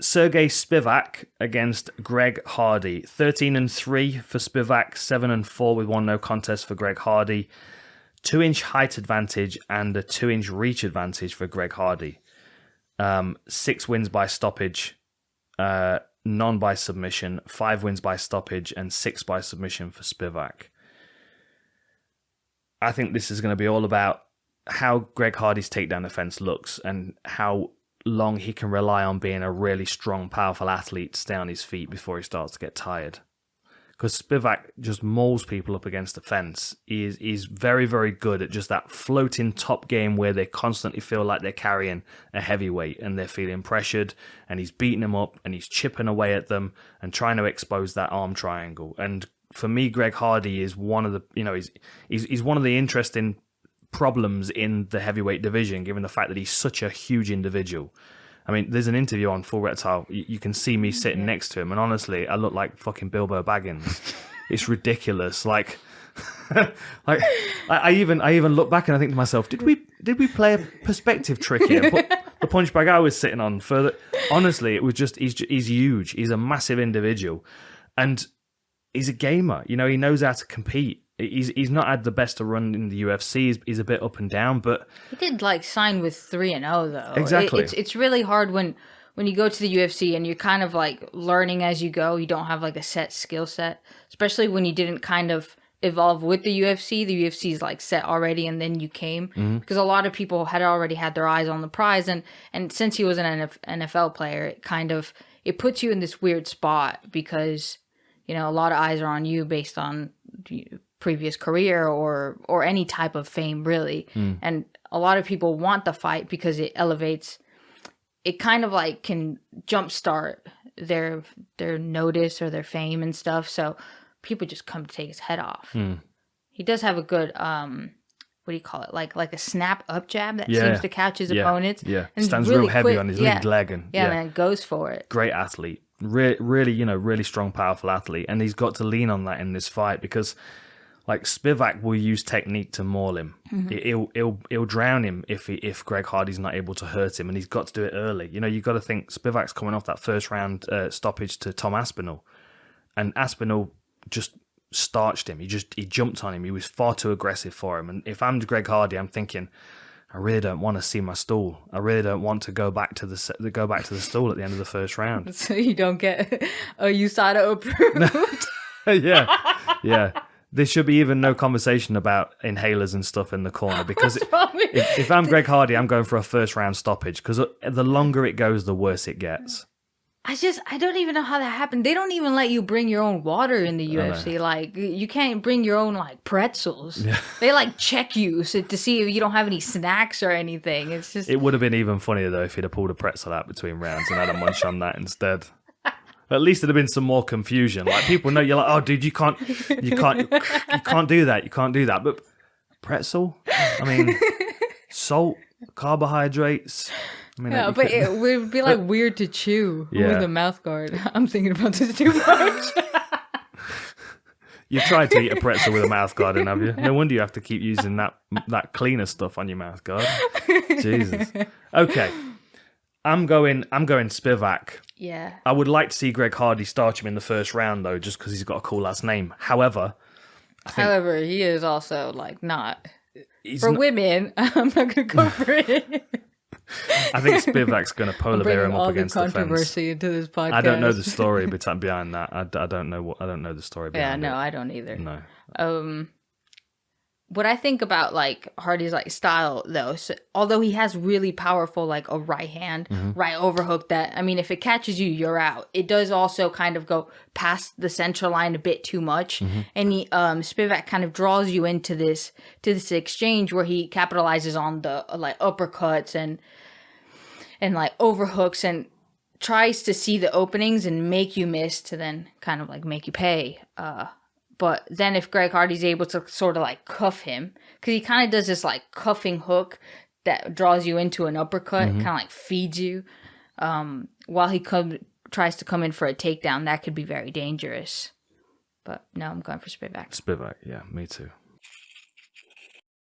Sergey Spivak against Greg Hardy. 13-3 for Spivak, 7-4 with 1 no contest for Greg Hardy. 2-inch height advantage and a 2-inch reach advantage for Greg Hardy. 6 wins by stoppage, none by submission, 5 wins by stoppage, and 6 by submission for Spivak. I think this is going to be all about how Greg Hardy's takedown defense looks and how long he can rely on being a really strong, powerful athlete to stay on his feet before he starts to get tired. Because Spivak just mauls people up against the fence. He's very, very good at just that floating top game where they constantly feel like they're carrying a heavyweight and they're feeling pressured, and he's beating them up and he's chipping away at them and trying to expose that arm triangle. And for me, Greg Hardy is one of the, he's one of the interesting problems in the heavyweight division, given the fact that he's such a huge individual. I mean, there's an interview on Full Reptile. You can see me sitting next to him, and honestly, I look like fucking Bilbo Baggins. It's ridiculous. Like I even look back and I think to myself, did we play a perspective trick here? Put the punch bag I was sitting on further. Honestly, it was just he's huge. He's a massive individual, and he's a gamer. He knows how to compete. He's not had the best of run in the UFC. He's a bit up and down, but he did sign with 3-0 though. Exactly. It's really hard when you go to the UFC and you're kind of learning as you go. You don't have a set skill set, especially when you didn't kind of evolve with the UFC. The UFC is set already, and then you came because a lot of people had already had their eyes on the prize, and since he was an NFL player, it puts you in this weird spot because a lot of eyes are on you based on previous career or any type of fame, really. And a lot of people want the fight because it elevates, it kind of can jumpstart their notice or their fame and stuff, so people just come to take his head off. He does have a good what do you call it, like a snap up jab that seems to catch his opponents. And stands really real heavy quick on his lead leg and and goes for it. Great athlete, really really strong, powerful athlete, and he's got to lean on that in this fight because Spivak will use technique to maul him. He'll drown him if Greg Hardy's not able to hurt him, and he's got to do it early. You've got to think Spivak's coming off that first round stoppage to Tom Aspinall, and Aspinall just starched him. He jumped on him. He was far too aggressive for him. And if I'm Greg Hardy, I'm thinking, I really don't want to see my stool. I really don't want to go back to the stool at the end of the first round. So you don't get a USADA approved. Yeah. There should be even no conversation about inhalers and stuff in the corner because if I'm Greg Hardy, I'm going for a first round stoppage because the longer it goes, the worse it gets. I don't even know how that happened. They don't even let you bring your own water in the UFC. You can't bring your own pretzels. Yeah. They check you to see if you don't have any snacks or anything. It's just. It would have been even funnier though if he'd have pulled a pretzel out between rounds and had a munch on that instead. At least there'd have been some more confusion. People know you're oh, dude, you can't do that. You can't do that. But pretzel, I mean, salt, carbohydrates. I mean, but it would be weird to chew with a mouth guard. I'm thinking about this too much. You've tried to eat a pretzel with a mouth guard in, have you? No wonder you have to keep using that cleaner stuff on your mouth guard. Jesus. Okay. I'm going Spivak. Yeah. I would like to see Greg Hardy starch him in the first round, though, just because he's got a cool last name. However, he is also not for women. I'm not going to go for it. I think Spivak's going to polar bear him up against the fence. Controversy into this podcast. I don't know the story behind that. I don't know the story behind it. Yeah, no, I don't either. No. What I think about Hardy's style though, so, although he has really powerful a right hand, right overhook that, I mean, if it catches you, you're out. It does also kind of go past the central line a bit too much, and he Spivak kind of draws you into this exchange where he capitalizes on the uppercuts and overhooks and tries to see the openings and make you miss to then kind of make you pay. But then if Greg Hardy's able to sort of cuff him, because he kind of does this cuffing hook that draws you into an uppercut, kind of feeds you, while he tries to come in for a takedown, that could be very dangerous. But no, I'm going for Spivak. Spivak, yeah, me too.